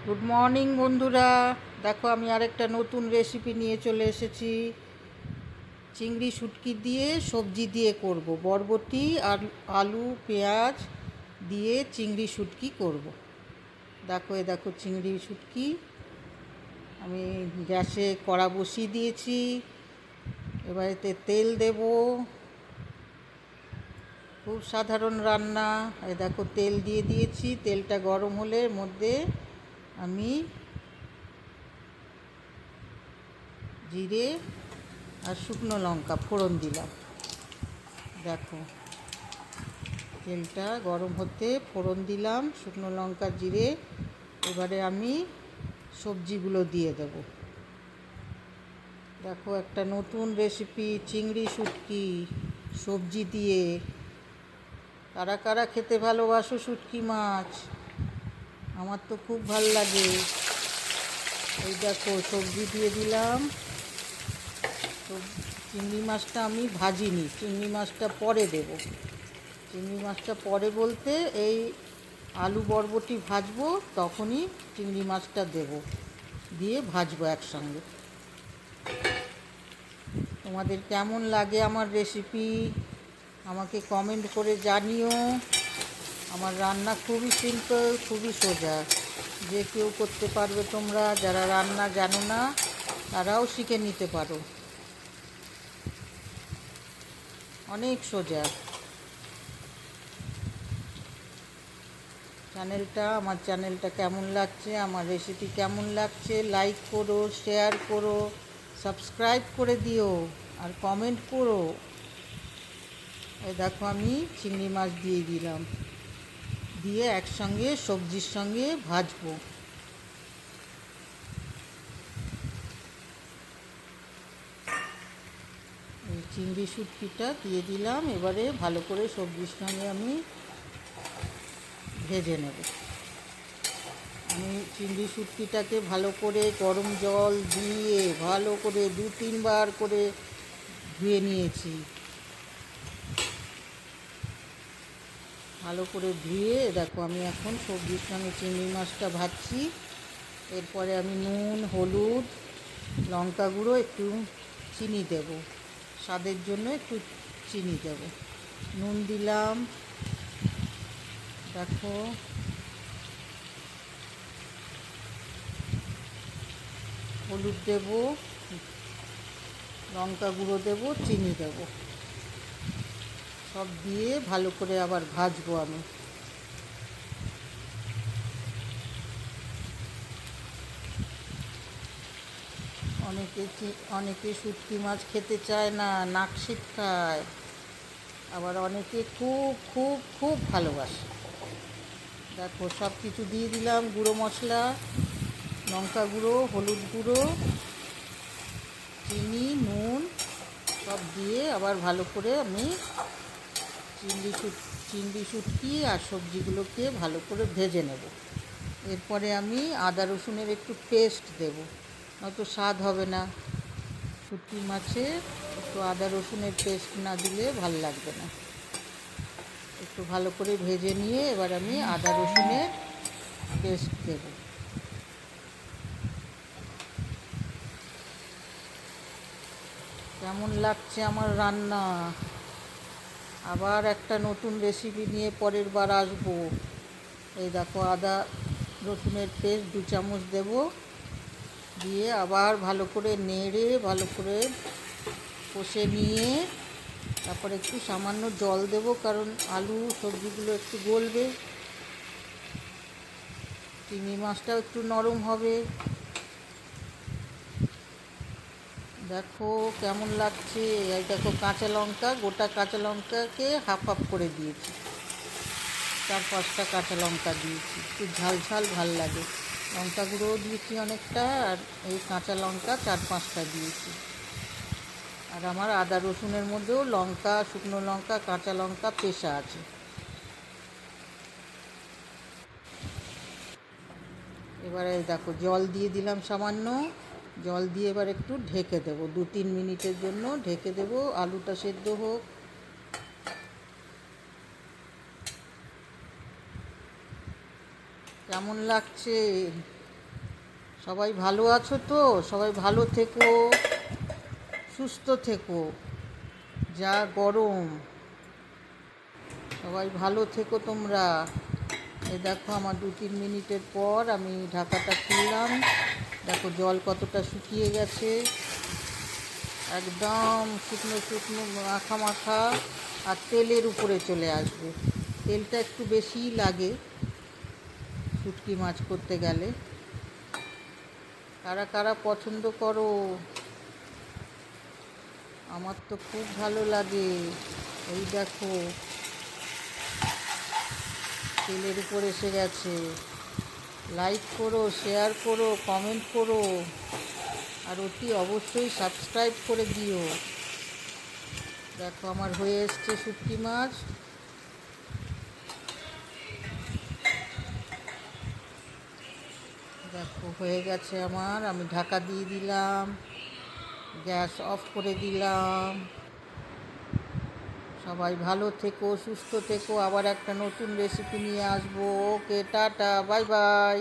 Good morning বন্ধুরা। দেখো আমি আরেকটা নতুন রেসিপি নিয়ে চলে এসেছি। চিংড়ি শুটকি দিয়ে সবজি দিয়ে করব, বরবটি আর আলু পেঁয়াজ দিয়ে চিংড়ি শুটকি করব। দেখো চিংড়ি শুটকি। আমি গ্যাসে কড়া বসিয়ে দিয়েছি। এবার এতে তেল দেব। খুব সাধারণ রান্না। দেখো তেল দিয়ে দিয়েছি। তেলটা গরম হলে এর মধ্যে আমি জিরে আর শুকনো লঙ্কা ফোড়ন দিলাম। দেখো তেলটা গরম হতে ফোড়ন দিলাম, শুকনো লঙ্কা জিরে। এবারে আমি সবজিগুলো দিয়ে দেব। দেখো একটা নতুন রেসিপি, চিংড়ি শুটকি সবজি দিয়ে। কারা কারা খেতে ভালোবাসো শুটকি মাছ? আমার তো খুব ভাল লাগে। এই দেখো সবজি দিয়ে দিলাম। চিংড়ি মাছটা আমি ভাজিনি, চিংড়ি মাছটা পরে দেব। চিংড়ি মাছটা পরে বলতে এই আলু বরবটি ভাজবো তখনই চিংড়ি মাছটা দেব, দিয়ে ভাজবো একসঙ্গে। তোমাদের কেমন লাগে আমার রেসিপি আমাকে কমেন্ট করে জানিও। আমার রান্না খুবই সিম্পল, খুবই সোজা, যে কেউ করতে পারবে। তোমরা যারা রান্না জানো না তারাও শিখে নিতে পারো, অনেক সোজা। আমার চ্যানেলটা কেমন লাগছে, আমার রেসিপি কেমন লাগছে, লাইক করো, শেয়ার করো, সাবস্ক্রাইব করে দিও আর কমেন্ট করো। এই দেখো আমি চিংড়ি মাছ দিয়ে দিলাম, দিয়ে একসঙ্গে সবজির সঙ্গে ভাজবো। এই চিংড়ি শুটকিটা দিয়ে দিলাম, এবারে ভালো করে সবজির সঙ্গে আমি ভেজে নেব। আমি চিংড়ি শুটকিটাকে ভালো করে গরম জল দিয়ে ভালো করে 2-3 বার করে ধুয়ে নিয়েছি। ভালো করে ধুয়ে দেখো আমি এখন সবজির সঙ্গে চিংড়ি মাছটা ভাজছি। এরপরে আমি নুন, হলুদ, লঙ্কা গুঁড়ো, একটু চিনি দেব, স্বাদের জন্য একটু চিনি দেব। নুন দিলাম, দেখো হলুদ দেব, লঙ্কা গুঁড়ো দেব, চিনি দেব, সব দিয়ে ভালো করে আবার ভাজবো আমি। অনেকে শুটকি মাছ খেতে চায় না, নাক ছিটকায়। আবার অনেকে খুব খুব খুব ভালোবাসে। দেখো সব কিছু দিয়ে দিলাম, গুঁড়ো মশলা, লঙ্কা গুঁড়ো, হলুদ গুঁড়ো, চিনি, নুন সব দিয়ে আবার ভালো করে আমি চিংড়ি শুটকি আর সবজিগুলোকে ভালো করে ভেজে নেব। এরপরে আমি আদা রসুনের একটু পেস্ট দেব, নয়তো স্বাদ হবে না। শুটকি মাছে একটু আদা রসুনের পেস্ট না দিলে ভাল লাগবে না। একটু ভালো করে ভেজে নিয়ে এবার আমি আদা রসুনের পেস্ট দেব। কেমন লাগছে আমার রান্না? আবার একটা নতুন রেসিপি নিয়ে পরের বার আসবো। এই দেখো আদা রসুনের পেস্ট 2 চামচ দেব, দিয়ে আবার ভালো করে নেড়ে ভালো করে কষে নিয়ে তারপরে একটু সামান্য জল দেব, কারণ আলু সবজিগুলো একটু গলবে, চিংড়ি মাছটাও একটু নরম হবে। দেখো কেমন লাগছে। এই দেখো কাঁচা লঙ্কা, গোটা কাঁচা লঙ্কাকে হাফ হাফ করে দিয়েছি, 4-5টা কাঁচা লঙ্কা দিয়েছি, একটু ঝাল ঝাল ভাল লাগে। লঙ্কা গুঁড়োও দিয়েছি অনেকটা, আর এই কাঁচা লঙ্কা 4-5টা দিয়েছি। আর আমার আদা রসুনের মধ্যেও লঙ্কা, শুকনো লঙ্কা, কাঁচা লঙ্কা পেশা আছে। এবারে দেখো জল দিয়ে দিলাম সামান্য, জল দিয়ে এবার একটু ঢেকে দেবো, 2-3 মিনিটের জন্য ঢেকে দেবো, আলুটা সেদ্ধ হোক। কেমন লাগছে? সবাই ভালো আছো তো? সবাই ভালো থেকো, সুস্থ থেকো। যা গরম, সবাই ভালো থেকো তোমরা। এই দেখো আমার 2-3 মিনিটের পর আমি ঢাকাটা খুললাম। দেখো জল কতটা শুকিয়ে গেছে, একদম শুকনো শুকনো মাখা মাখা, আর তেলের উপরে চলে আসবে। তেলটা একটু বেশিই লাগে শুটকি মাছ করতে গেলে। কারা কারা পছন্দ করো? আমার তো খুব ভালো লাগে। এই দেখো তেলের উপর এসে গেছে। লাইক করো, শেয়ার করো, কমেন্ট করো, আর অতি অবশ্যই সাবস্ক্রাইব করে দিও। দেখো আমার হয়ে এসছে শুটকি মাছ। দেখো হয়ে গেছে আমার, আমি ঢাকা দিয়ে দিলাম, গ্যাস অফ করে দিলাম। সবাই ভালো থেকো, সুস্থ থেকো। আবার একটা নতুন রেসিপি নিয়ে আসবো। ওকে, টাটা, বাই বাই।